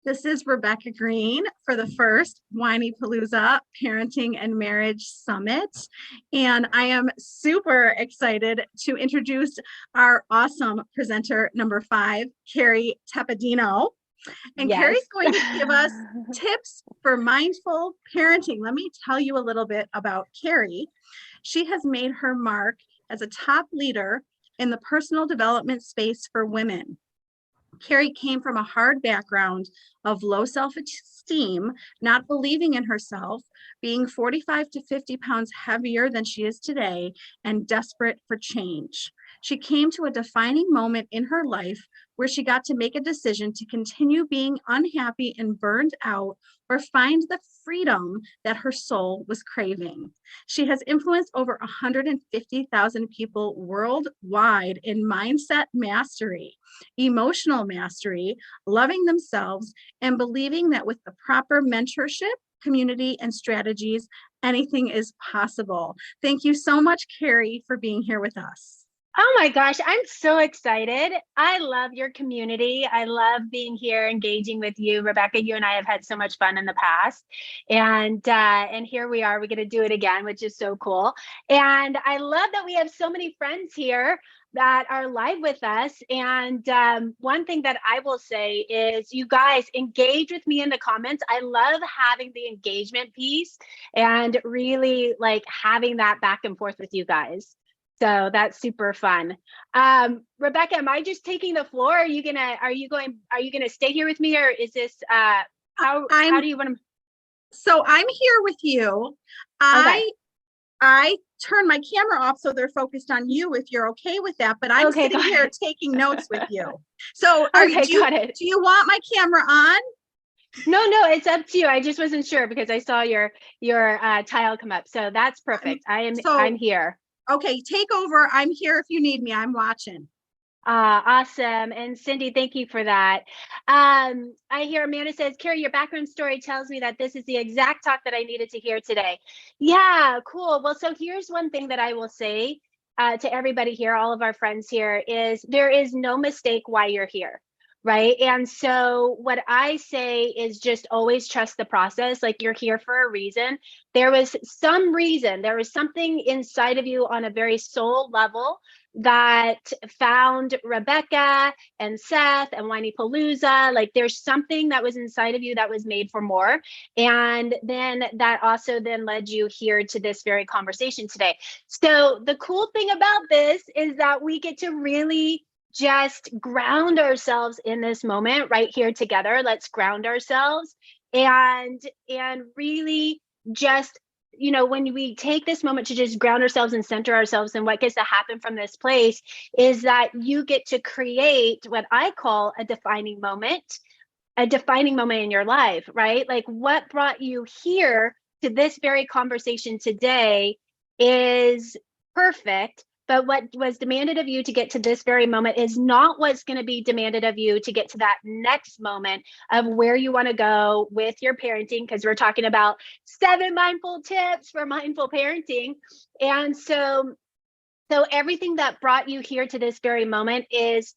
This is Rebecca Green for the first Whinypaluza Parenting and Marriage Summit. And I am super excited to introduce our awesome presenter number 5, Kerry Tepedino. And Yes. Kerry's going to give us tips for mindful parenting. Let me tell you a little bit about Kerry. She has made her mark as a top leader in the personal development space for women. Kerry came from a hard background of low self-esteem, not believing in herself, being 45 to 50 pounds heavier than she is today, and desperate for change. She came to a defining moment in her life where she got to make a decision to continue being unhappy and burned out, or find the freedom that her soul was craving. She has influenced over 150,000 people worldwide in mindset mastery, emotional mastery, loving themselves, and believing that with the proper mentorship, community, and strategies, anything is possible. Thank you so much, Kerry, for being here with us. Oh my gosh, I'm so excited. I love your community. I love being here, engaging with you. Rebecca, you and I have had so much fun in the past. And here we are, we're going to do it again, which is so cool. And I love that we have so many friends here that are live with us. And one thing that I will say is, you guys engage with me in the comments. I love having the engagement piece and really like having that back and forth with you guys. So that's super fun. Rebecca, am I just taking the floor? Are you gonna stay here with me, or is this how do you want to? So I'm here with you. Okay. I turn my camera off so they're focused on you if you're okay with that, but I'm Okay, sitting here taking notes with you. So Okay, do got it. you want my camera on? No, it's up to you. I just wasn't sure because I saw your tile come up. So that's perfect. I'm here. Okay, take over. I'm here if you need me. I'm watching. Awesome. And Cindy, thank you for that. I hear Amanda says, Kerry, your background story tells me that this is the exact talk that I needed to hear today. Yeah, cool. Well, so here's one thing that I will say to everybody here, all of our friends here, is there is no mistake why you're here. Right. And so what I say is just always trust the process. Like, you're here for a reason. There was some reason, there was something inside of you on a very soul level that found Rebecca and Seth and Whinypaluza. Like, there's something that was inside of you that was made for more. And then that also then led you here to this very conversation today. So the cool thing about this is that we get to really just ground ourselves in this moment right here together. Let's ground ourselves and really just, when we take this moment to just ground ourselves and center ourselves, and what gets to happen from this place is that you get to create what I call a defining moment in your life, right? Like, what brought you here to this very conversation today is perfect. But what was demanded of you to get to this very moment is not what's going to be demanded of you to get to that next moment of where you want to go with your parenting, because we're talking about 7 mindful tips for mindful parenting. And so everything that brought you here to this very moment is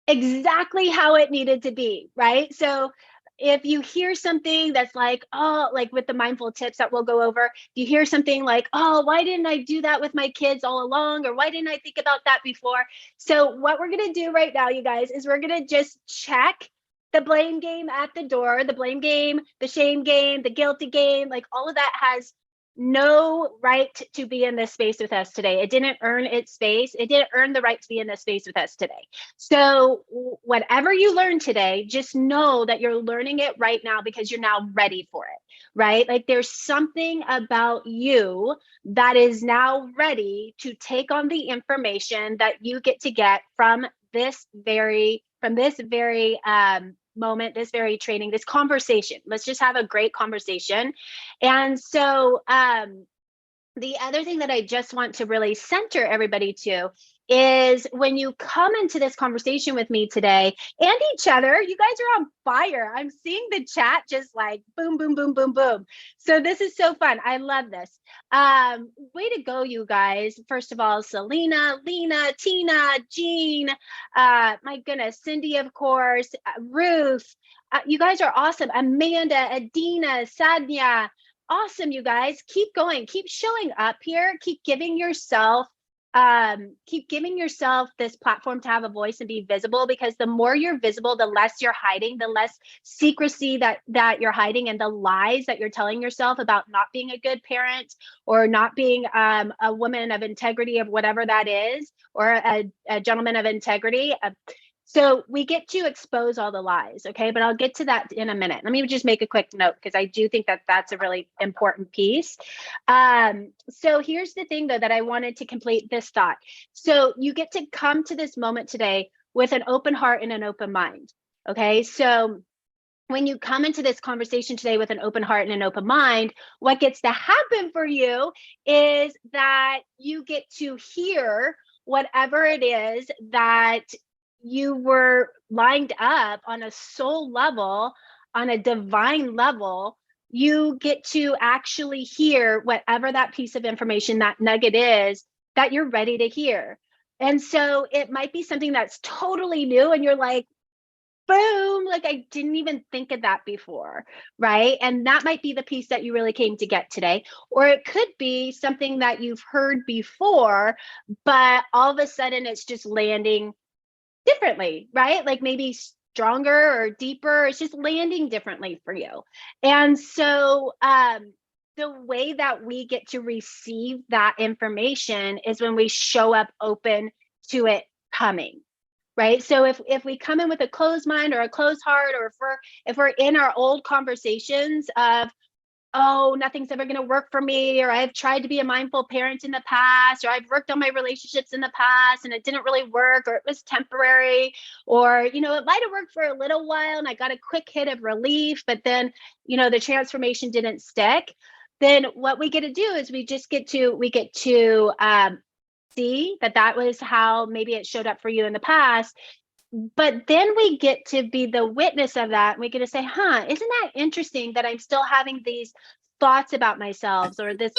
exactly how it needed to be, right? So if you hear something that's like, oh, like with the mindful tips that we'll go over, you hear something like, oh, why didn't I do that with my kids all along? Or why didn't I think about that before? So what we're going to do right now, you guys, is we're going to just check the blame game at the door, the blame game, the shame game, the guilty game, like all of that has no right to be in this space with us today. It didn't earn its space. It didn't earn the right to be in this space with us today. So whatever you learn today, just know that you're learning it right now because you're now ready for it, right? Like, there's something about you that is now ready to take on the information that you get to get from this very moment, this very training, this conversation. Let's just have a great conversation. And so the other thing that I just want to really center everybody to is when you come into this conversation with me today and each other, you guys are on fire. I'm seeing the chat just like boom, boom, boom, boom, boom. So this is so fun. I love this. Way to go, you guys. First of all, Selena, Lena, Tina, Jean, my goodness, Cindy, of course, Ruth. You guys are awesome. Amanda, Adina, Sadnia. Awesome, you guys. Keep going. Keep showing up here. Keep giving yourself this platform to have a voice and be visible, because the more you're visible, the less you're hiding, the less secrecy that you're hiding, and the lies that you're telling yourself about not being a good parent or not being a woman of integrity, of whatever that is, or a gentleman of integrity. So we get to expose all the lies, okay? But I'll get to that in a minute. Let me just make a quick note, because I do think that that's a really important piece. So here's the thing, though, that I wanted to complete this thought. So you get to come to this moment today with an open heart and an open mind, okay? So when you come into this conversation today with an open heart and an open mind, what gets to happen for you is that you get to hear whatever it is that you were lined up on a soul level, on a divine level. You get to actually hear whatever that piece of information, that nugget is that you're ready to hear. And so it might be something that's totally new and you're like, boom, like I didn't even think of that before, right? And that might be the piece that you really came to get today. Or it could be something that you've heard before, but all of a sudden it's just landing differently, right? Like maybe stronger or deeper. It's just landing differently for you. And so the way that we get to receive that information is when we show up open to it coming. Right. So if we come in with a closed mind or a closed heart, or if we're in our old conversations of, oh, nothing's ever going to work for me, or I've tried to be a mindful parent in the past, or I've worked on my relationships in the past and it didn't really work, or it was temporary, or, it might have worked for a little while and I got a quick hit of relief, but then, the transformation didn't stick. Then what we get to do is we get to see that was how maybe it showed up for you in the past. But then we get to be the witness of that. We get to say, isn't that interesting that I'm still having these thoughts about myself, or this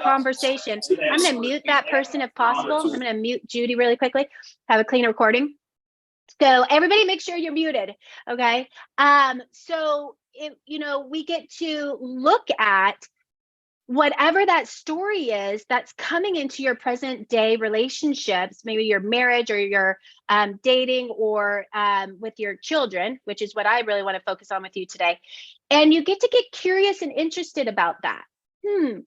conversation. I'm going to mute that person if possible. I'm going to mute Judy really quickly, have a clean recording. So everybody make sure you're muted. Okay. So we get to look at whatever that story is that's coming into your present day relationships, maybe your marriage or your dating, or with your children, which is what I really want to focus on with you today. And you get to get curious and interested about that.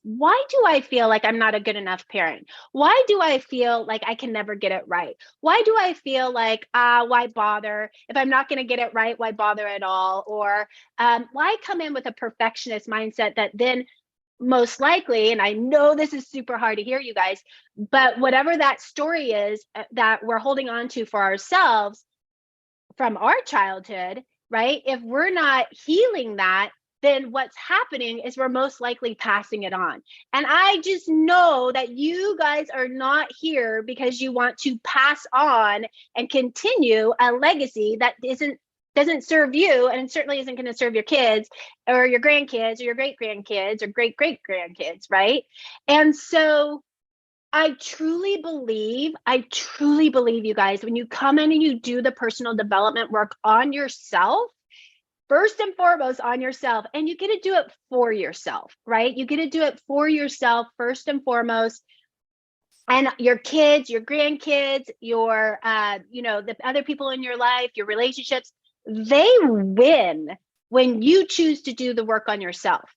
Why do I feel like I'm not a good enough parent? Why do I feel like I can never get it right? Why do I feel like, why bother? If I'm not going to get it right, why bother at all? Or why come in with a perfectionist mindset that then most likely, and I know this is super hard to hear, you guys, but whatever that story is that we're holding on to for ourselves from our childhood, right? If we're not healing that, then what's happening is we're most likely passing it on. And I just know that you guys are not here because you want to pass on and continue a legacy that doesn't serve you, and certainly isn't going to serve your kids or your grandkids or your great grandkids or great great grandkids, right? And so I truly believe, you guys, when you come in and you do the personal development work on yourself, first and foremost on yourself, and you get to do it for yourself, right? You get to do it for yourself first and foremost. And your kids, your grandkids, your, the other people in your life, your relationships, they win when you choose to do the work on yourself.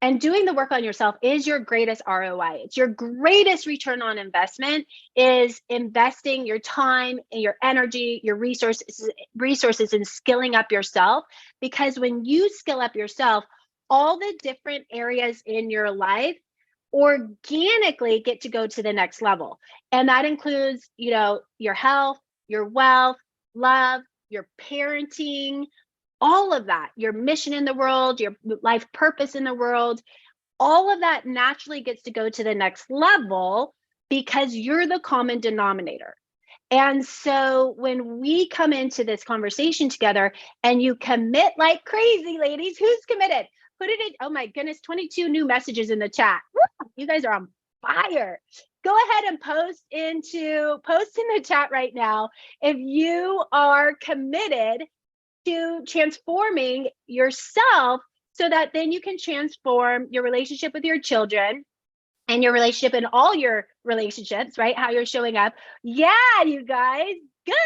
And doing the work on yourself is your greatest ROI. It's your greatest return on investment, is investing your time and your energy, your resources in skilling up yourself. Because when you skill up yourself, all the different areas in your life organically get to go to the next level. And that includes, your health, your wealth, love, your parenting, all of that, your mission in the world, your life purpose in the world, all of that naturally gets to go to the next level because you're the common denominator. And so when we come into this conversation together and you commit like crazy, ladies, who's committed? Put it in. Oh my goodness, 22 new messages in the chat. Woo, you guys are on fire. Go ahead and post in the chat right now if you are committed to transforming yourself so that then you can transform your relationship with your children and your relationship in all your relationships, right? How you're showing up. Yeah, you guys, good.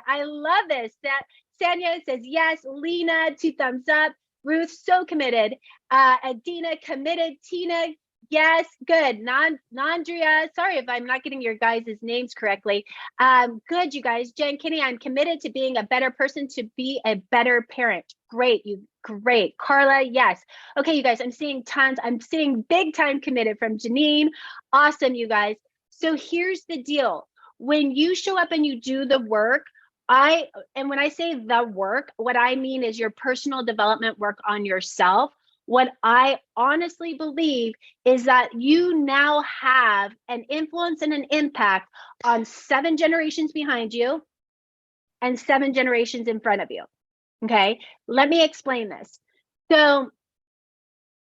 I love this. That Sanya says yes. Lena, 2 thumbs up. Ruth, so committed. Adina, committed. Tina, yes, good. Nandria, sorry if I'm not getting your guys' names correctly. Good, you guys. Jen Kinney, I'm committed to being a better person, to be a better parent. Great. Carla, yes. Okay, you guys, I'm seeing tons. I'm seeing big time committed from Janine. Awesome, you guys. So here's the deal. When you show up and you do the work, and when I say the work, what I mean is your personal development work on yourself. What I honestly believe is that you now have an influence and an impact on 7 generations behind you and 7 generations in front of you. Okay, let me explain this. So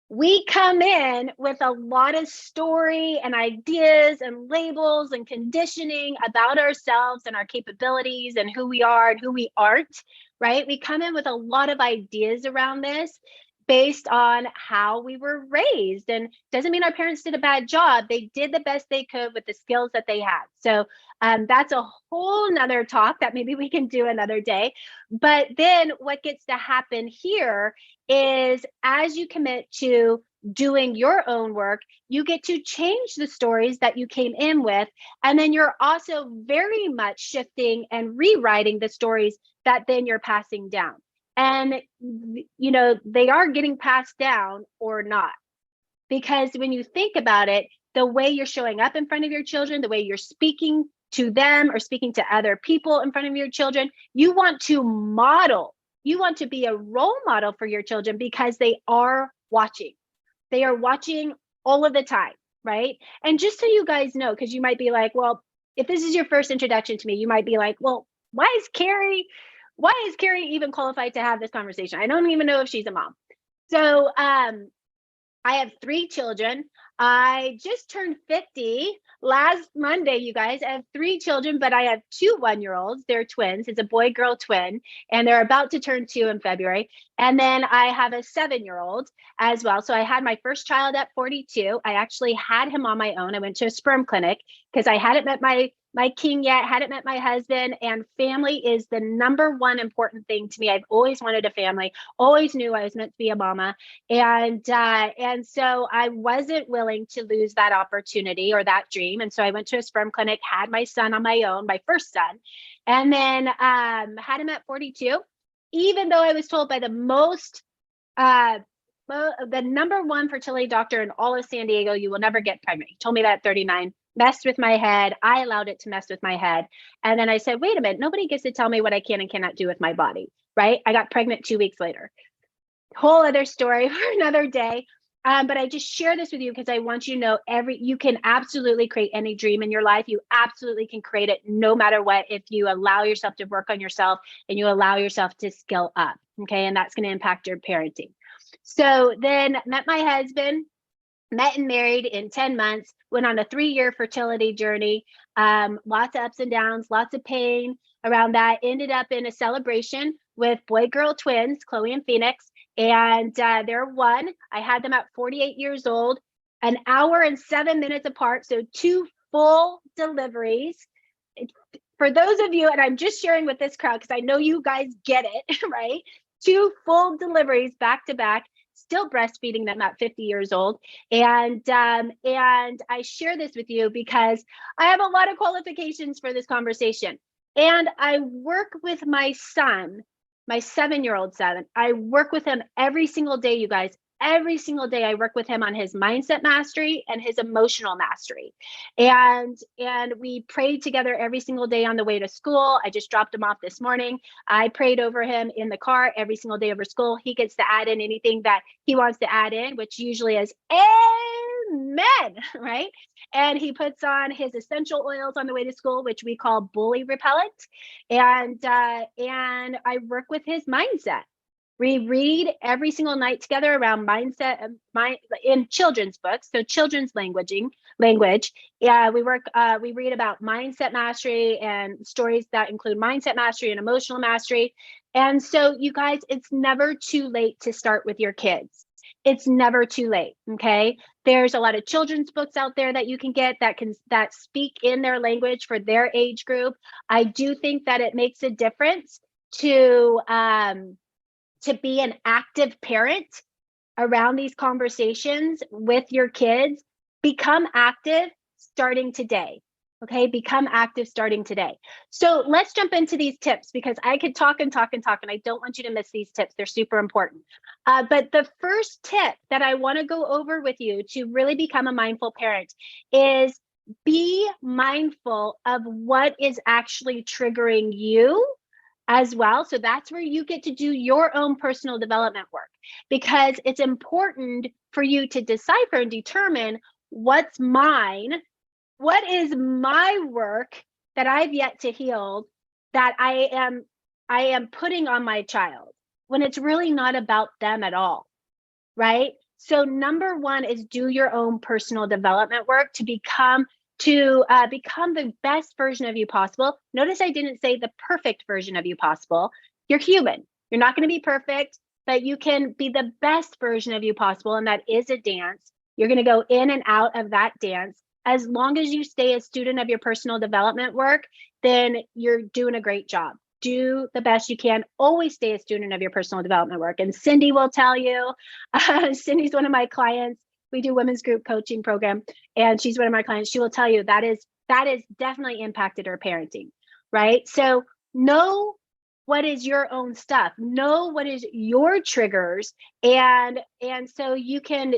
we come in with a lot of story and ideas and labels and conditioning about ourselves and our capabilities and who we are and who we aren't, right? We come in with a lot of ideas around this based on how we were raised. And doesn't mean our parents did a bad job. They did the best they could with the skills that they had. So that's a whole nother talk that maybe we can do another day. But then what gets to happen here is as you commit to doing your own work, you get to change the stories that you came in with. And then you're also very much shifting and rewriting the stories that then you're passing down. And, you know, they are getting passed down or not. Because when you think about it, the way you're showing up in front of your children, the way you're speaking to them or speaking to other people in front of your children, you want to model. You want to be a role model for your children because they are watching. They are watching all of the time, right? And just so you guys know, because you might be like, well, if this is your first introduction to me, you might be like, well, why is Kerry even qualified to have this conversation? I don't even know if she's a mom. So I have 3 children. I just turned 50 last Monday, you guys. I have 3 children, but I have 2 one-year-olds. They're twins. It's a boy-girl twin, and they're about to turn 2 in February. And then I have a 7-year-old as well. So I had my first child at 42. I actually had him on my own. I went to a sperm clinic because I hadn't met my king yet, hadn't met my husband, and family is the number one important thing to me. I've always wanted a family, always knew I was meant to be a mama. And so I wasn't willing to lose that opportunity or that dream. And so I went to a sperm clinic, had my son on my own, my first son, and then had him at 42, even though I was told by the number one fertility doctor in all of San Diego, you will never get pregnant. He told me that at 39. Messed with my head. I allowed it to mess with my head. And then I said, wait a minute, nobody gets to tell me what I can and cannot do with my body, right? I got pregnant 2 weeks later. Whole other story for another day. But I just share this with you because I want you to know you can absolutely create any dream in your life. You absolutely can create it no matter what if you allow yourself to work on yourself and you allow yourself to skill up. Okay. And that's going to impact your parenting. So then met my husband. Met and married in 10 months, went on a 3-year fertility journey, lots of ups and downs, lots of pain around that. Ended up in a celebration with boy-girl twins, Chloe and Phoenix, and they're 1. I had them at 48 years old, an hour and 7 minutes apart, so 2 full deliveries. For those of you, and I'm just sharing with this crowd because I know you guys get it, right? 2 full deliveries back to back. Still breastfeeding them at 50 years old. And I share this with you because I have a lot of qualifications for this conversation. And I work with my son, my 7-year-old son. I work with him every single day, you guys. Every single day I work with him on his mindset mastery and his emotional mastery. And we prayed together every single day on the way to school. I just dropped him off this morning. I prayed over him in the car every single day over school. He gets to add in anything that he wants to add in, which usually is men, right? And he puts on his essential oils on the way to school, which we call bully repellent. And I work with his mindset. We read every single night together around mindset, in children's books, so children's language. Yeah, we read about mindset mastery and stories that include mindset mastery and emotional mastery. And so, you guys, it's never too late to start with your kids. It's never too late. Okay, there's a lot of children's books out there that you can get that speak in their language for their age group. I do think that it makes a difference to be an active parent around these conversations with your kids. Become active starting today. Okay, become active starting today. So let's jump into these tips, because I could talk and talk and talk, and I don't want you to miss these tips. They're super important. But the first tip that I want to go over with you to really become a mindful parent is be mindful of what is actually triggering you as well. So that's where you get to do your own personal development work, because it's important for you to decipher and determine what's mine, what is my work that I've yet to heal, that I am putting on my child, when it's really not about them at all, right? So number one is do your own personal development work to become the best version of you possible. Notice I didn't say the perfect version of you possible. You're human. You're not going to be perfect, but you can be the best version of you possible. And that is a dance. You're going to go in and out of that dance. As long as you stay a student of your personal development work, then you're doing a great job. Do the best you can. Always stay a student of your personal development work. And Cindy will tell you, Cindy's one of my clients. We do women's group coaching program, and she's one of my clients. She will tell you that is definitely impacted her parenting, right? So know what is your own stuff. Know what is your triggers, and so you can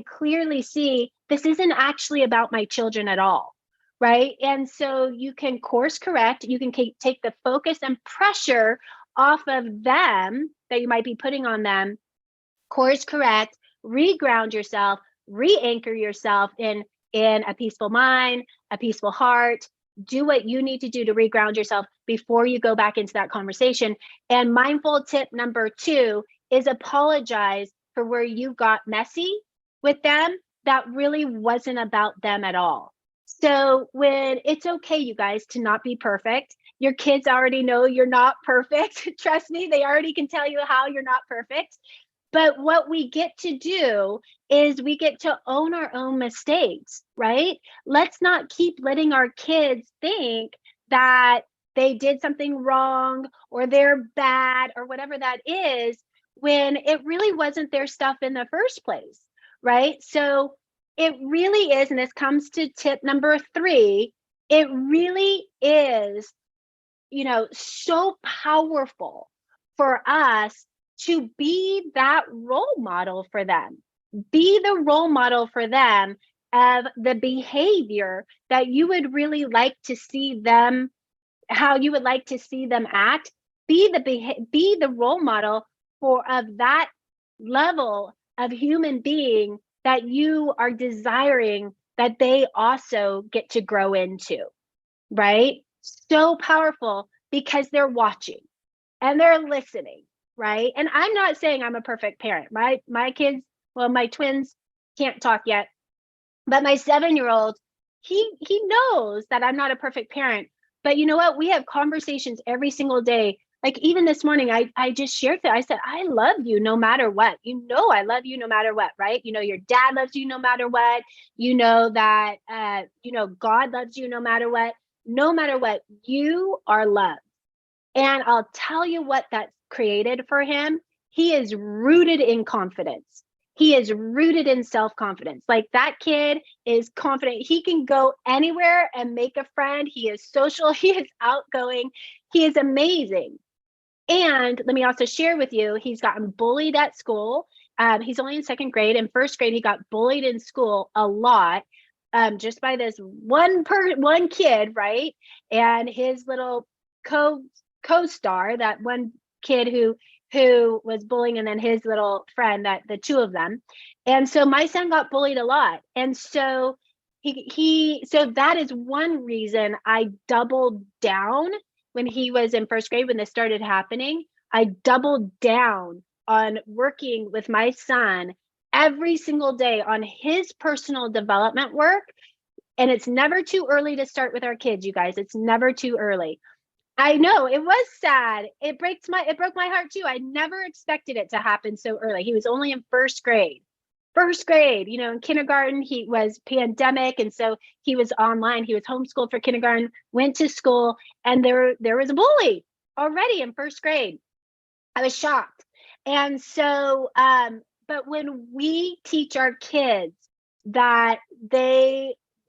clearly see this isn't actually about my children at all, right? And so you can course correct. You can take the focus and pressure off of them that you might be putting on them. Course correct, reground yourself, re-anchor yourself in a peaceful mind, a peaceful heart. Do what you need to do to reground yourself before you go back into that conversation. And mindful tip number 2 is apologize for where you got messy with them. That really wasn't about them at all. So when it's okay, you guys, to not be perfect. Your kids already know you're not perfect. Trust me, they already can tell you how you're not perfect. But what we get to do is we get to own our own mistakes, right? Let's not keep letting our kids think that they did something wrong or they're bad or whatever that is, when it really wasn't their stuff in the first place, right? So it really is, and this comes to tip number 3, it really is, so powerful for us to be that role model for them. Be the role model for them of the behavior that you would really like to see them, how you would like to see them act. Be the role model of that level of human being that you are desiring that they also get to grow into, right? So powerful, because they're watching and they're listening, right? And I'm not saying I'm a perfect parent. My kids, well, my twins can't talk yet, but my 7-year-old, he knows that I'm not a perfect parent. But you know what? We have conversations every single day. Like even this morning, I just shared that. I said, I love you no matter what. I love you no matter what, right? Your dad loves you no matter what. That, God loves you no matter what. No matter what, you are loved. And I'll tell you what that's created for him. He is rooted in confidence. He is rooted in self-confidence. Like that kid is confident. He can go anywhere and make a friend. He is social. He is outgoing. He is amazing. And let me also share with you, he's gotten bullied at school. He's only in 2nd grade. In 1st grade, he got bullied in school a lot, just by this one kid, right? And his little co-star, that one kid who was bullying, and then his little friend, that the two of them. And so my son got bullied a lot. And so so that is one reason I doubled down when he was in first grade, when this started happening. I doubled down on working with my son every single day on his personal development work. And it's never too early to start with our kids, you guys. It's never too early. I know, it was sad. It broke my heart too. I never expected it to happen so early. He was only in first grade. First grade, you know, in kindergarten, he was pandemic. And so he was online. He was homeschooled for kindergarten, went to school, and there was a bully already in first grade. I was shocked. And so, but when we teach our kids that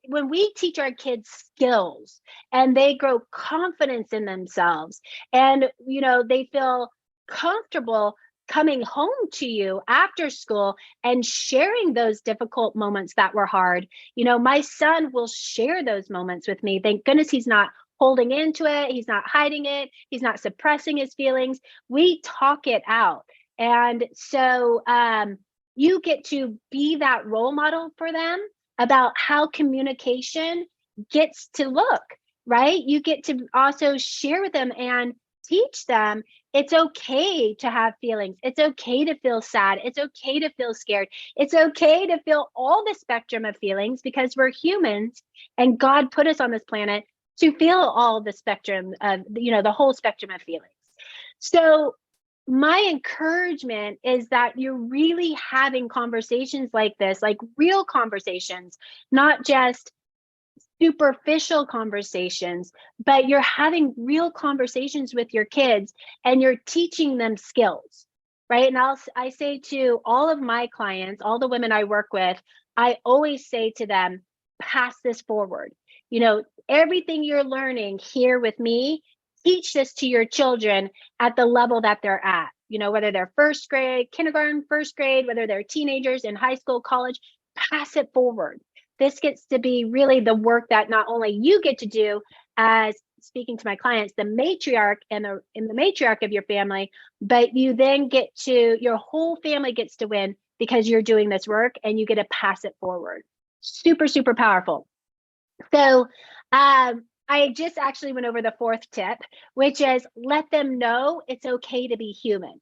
when we teach our kids skills and they grow confidence in themselves, and, you know, they feel comfortable coming home to you after school and sharing those difficult moments that were hard. You know, my son will share those moments with me. Thank goodness he's not holding into it. He's not hiding it. He's not suppressing his feelings. We talk it out. And so you get to be that role model for them about how communication gets to look, right? You get to also share with them and teach them it's okay to have feelings. It's okay to feel sad. It's okay to feel scared. It's okay to feel all the spectrum of feelings, because we're humans and God put us on this planet to feel all the spectrum of, you know, the whole spectrum of feelings. So my encouragement is that you're really having conversations like this, like real conversations, not just superficial conversations, but you're having real conversations with your kids and you're teaching them skills, right? And I say to all of my clients, all the women I work with, I always say to them, pass this forward. You know, everything you're learning here with me, teach this to your children at the level that they're at. You know, whether they're first grade, kindergarten, first grade, whether they're teenagers in high school, college, pass it forward. This gets to be really the work that not only you get to do as, speaking to my clients, the matriarch and in the matriarch of your family, but you then get to, your whole family gets to win because you're doing this work and you get to pass it forward. Super, super powerful. So I just actually went over the fourth tip, which is let them know it's okay to be human.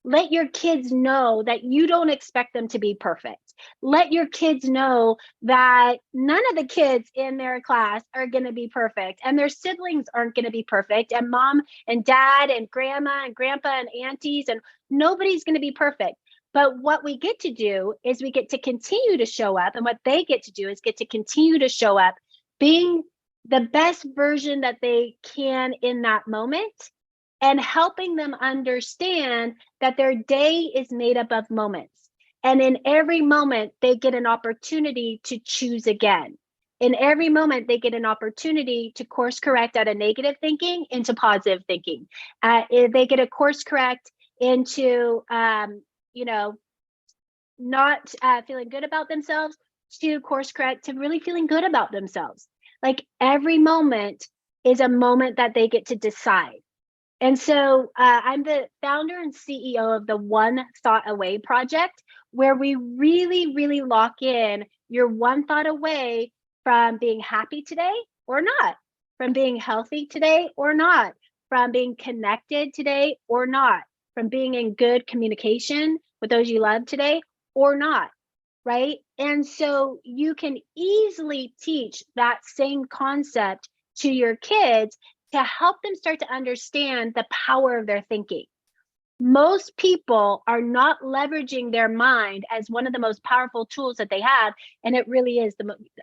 Let your kids know that you don't expect them to be perfect. Let your kids know that none of the kids in their class are going to be perfect, and their siblings aren't going to be perfect, and mom and dad and grandma and grandpa and aunties, and nobody's going to be perfect. But what we get to do is we get to continue to show up, and what they get to do is get to continue to show up being the best version that they can in that moment, and helping them understand that their day is made up of moments. And in every moment, they get an opportunity to choose again. In every moment, they get an opportunity to course correct out of negative thinking into positive thinking. They get a course correct into, you know, not feeling good about themselves, to course correct to really feeling good about themselves. Like every moment is a moment that they get to decide. And so I'm the founder and CEO of the One Thought Away project, where we really, really lock in you're one thought away from being happy today or not, from being healthy today or not, from being connected today or not, from being in good communication with those you love today or not, right? And so you can easily teach that same concept to your kids to help them start to understand the power of their thinking. Most people are not leveraging their mind as one of the most powerful tools that they have. And it really is,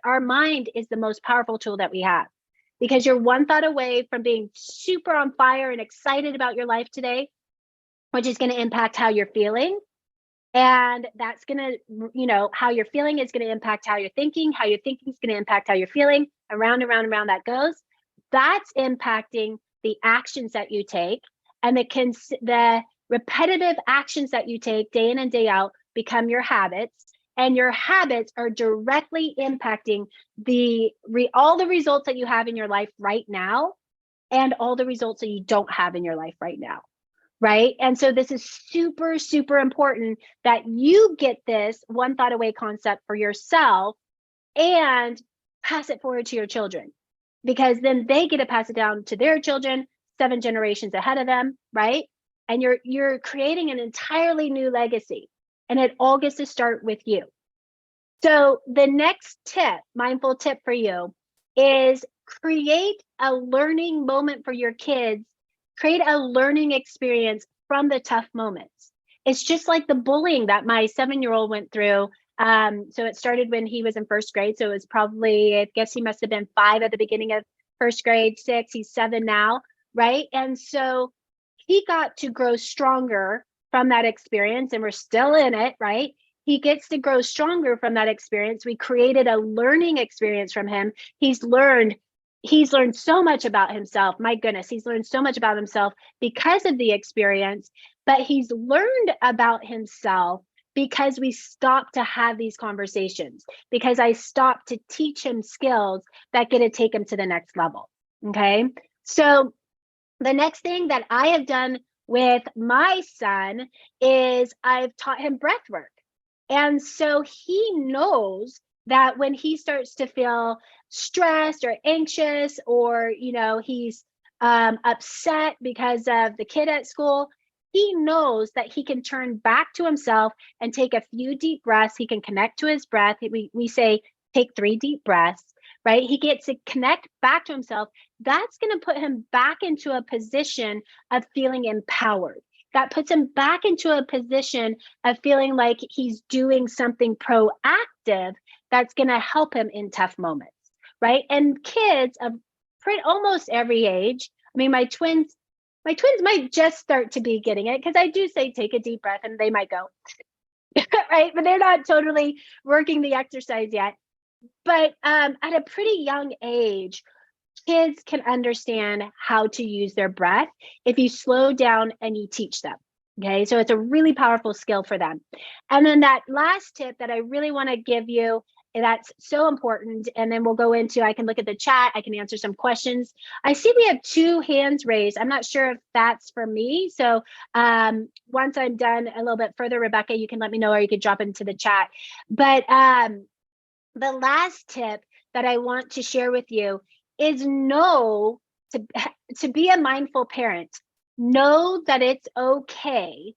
our mind is the most powerful tool that we have, because you're one thought away from being super on fire and excited about your life today, which is going to impact how you're feeling. And that's going to, you know, how you're feeling is going to impact how you're thinking is going to impact how you're feeling. Around and round and round that goes. That's impacting the actions that you take, and the repetitive actions that you take day in and day out become your habits, and your habits are directly impacting all the results that you have in your life right now, and all the results that you don't have in your life right now, right? And so this is super, super important that you get this one thought away concept for yourself and pass it forward to your children, because then they get to pass it down to their children 7 generations ahead of them, right? And you're creating an entirely new legacy, and it all gets to start with you. So the next tip, mindful tip for you, is create a learning moment for your kids. Create a learning experience from the tough moments. It's just like the bullying that my 7-year-old went through. So it started when he was in first grade. So it was probably, I guess he must have been 5 at the beginning of first grade, 6, he's 7 now, right? And so he got to grow stronger from that experience, and we're still in it, right? He gets to grow stronger from that experience. We created a learning experience from him. He's learned so much about himself. My goodness, he's learned so much about himself because of the experience, but he's learned about himself because we stopped to have these conversations, because I stopped to teach him skills that get to take him to the next level. Okay. So the next thing that I have done with my son is I've taught him breath work. And so he knows that when he starts to feel stressed or anxious, or, he's upset because of the kid at school, he knows that he can turn back to himself and take a few deep breaths. He can connect to his breath. We say, take 3 deep breaths, right? He gets to connect back to himself. That's going to put him back into a position of feeling empowered. That puts him back into a position of feeling like he's doing something proactive that's going to help him in tough moments, right? And kids of almost every age, I mean, my twins might just start to be getting it, because I do say take a deep breath and they might go, right? But they're not totally working the exercise yet. But at a pretty young age, kids can understand how to use their breath if you slow down and you teach them. Okay, so it's a really powerful skill for them. And then that last tip that I really want to give you, that's so important. And then we'll go into, I can look at the chat, I can answer some questions. I see we have 2 hands raised. I'm not sure if that's for me. So once I'm done a little bit further, Rebecca, you can let me know, or you could drop into the chat. But the last tip that I want to share with you is know to be a mindful parent. Know that it's okay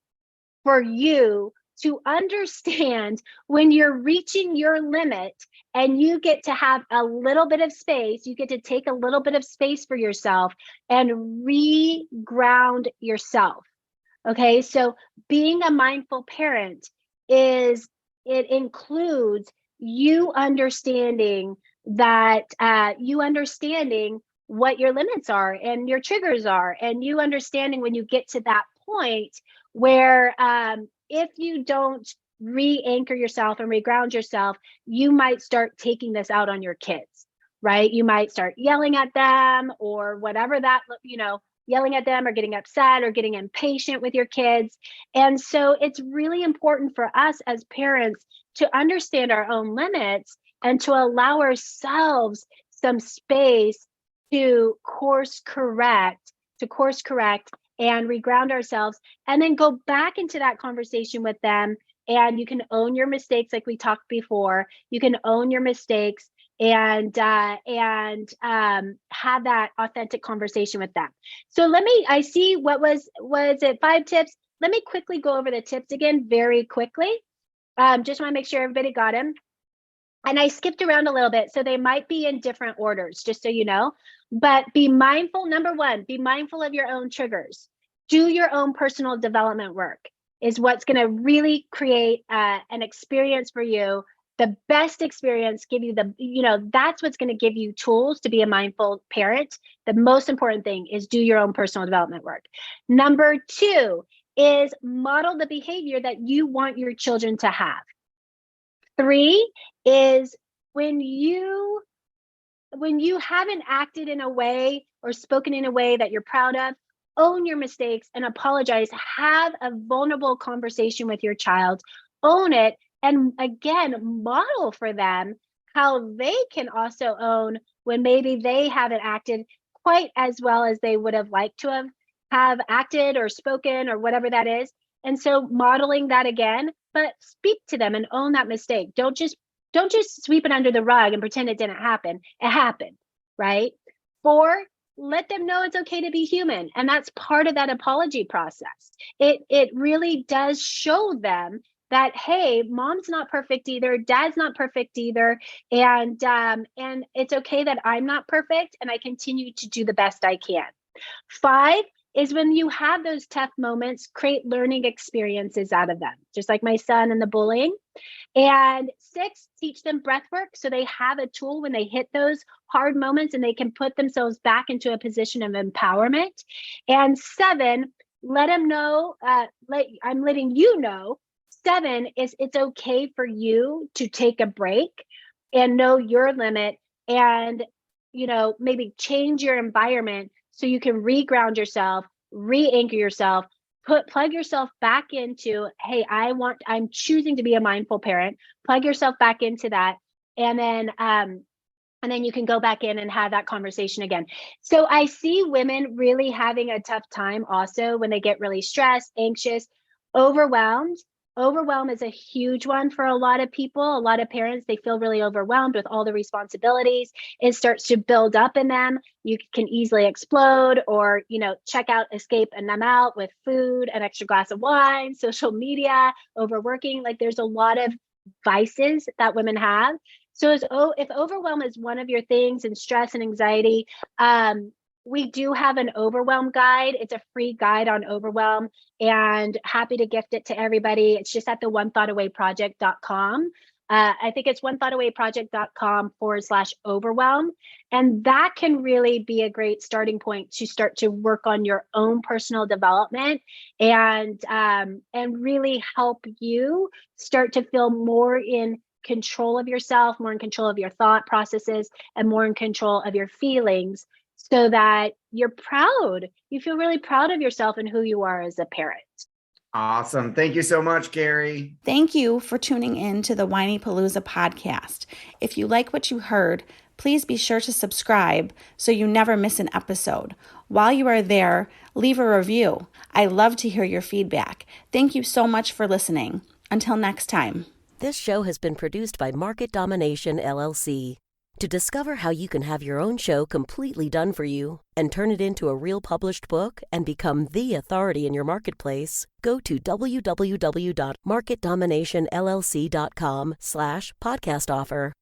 for you to understand when you're reaching your limit, and you get to have a little bit of space. You get to take a little bit of space for yourself and re-ground yourself. Okay, so being a mindful parent it includes you understanding what your limits are and your triggers are, and you understanding when you get to that point where if you don't re-anchor yourself and reground yourself, you might start taking this out on your kids, right? You might start yelling at them, or whatever that, yelling at them, or getting upset, or getting impatient with your kids. And so it's really important for us as parents to understand our own limits and to allow ourselves some space to course correct and reground ourselves, and then go back into that conversation with them. And you can own your mistakes, like we talked before. You can own your mistakes and have that authentic conversation with them. So I see what was it 5 tips? Let me quickly go over the tips again very quickly. Just want to make sure everybody got them. And I skipped around a little bit, so they might be in different orders, just so you know. But be mindful, number 1, be mindful of your own triggers. Do your own personal development work is what's going to really create an experience for you. The best experience, give you that's what's going to give you tools to be a mindful parent. The most important thing is do your own personal development work. Number 2 is model the behavior that you want your children to have. 3 is when you haven't acted in a way or spoken in a way that you're proud of, own your mistakes and apologize. Have a vulnerable conversation with your child. Own it. And again, model for them how they can also own when maybe they haven't acted quite as well as they would have liked to have. have acted or spoken or whatever that is. And so modeling that again, but speak to them and own that mistake. Don't just sweep it under the rug and pretend it didn't happen. It happened, right? 4, let them know it's okay to be human. And that's part of that apology process. It really does show them that, hey, mom's not perfect either, dad's not perfect either, and it's okay that I'm not perfect, and I continue to do the best I can. 5 is when you have those tough moments, create learning experiences out of them, just like my son and the bullying. And 6, teach them breath work so they have a tool when they hit those hard moments and they can put themselves back into a position of empowerment. And 7, let them know, I'm letting you know, 7 is it's okay for you to take a break and know your limit and, maybe change your environment so you can reground yourself, re-anchor yourself, plug yourself back into, hey, I'm choosing to be a mindful parent. Plug yourself back into that. And then you can go back in and have that conversation again. So I see women really having a tough time also when they get really stressed, anxious, overwhelmed. Overwhelm is a huge one for a lot of people. A lot of parents, they feel really overwhelmed with all the responsibilities. It starts to build up in them. You can easily explode or, check out, escape, and numb out with food, an extra glass of wine, social media, overworking. Like there's a lot of vices that women have. So if overwhelm is one of your things and stress and anxiety, we do have an overwhelm guide. It's a free guide on overwhelm and happy to gift it to everybody. It's just at the onethoughtawayproject.com. I think it's onethoughtawayproject.com/overwhelm. And that can really be a great starting point to start to work on your own personal development and really help you start to feel more in control of yourself, more in control of your thought processes, and more in control of your feelings, so that you're proud. You feel really proud of yourself and who you are as a parent. Awesome. Thank you so much, Kerry. Thank you for tuning in to the Whinypaluza podcast. If you like what you heard, please be sure to subscribe so you never miss an episode. While you are there, leave a review. I love to hear your feedback. Thank you so much for listening. Until next time. This show has been produced by Market Domination, LLC. To discover how you can have your own show completely done for you and turn it into a real published book and become the authority in your marketplace, go to www.marketdominationllc.com/podcast offer.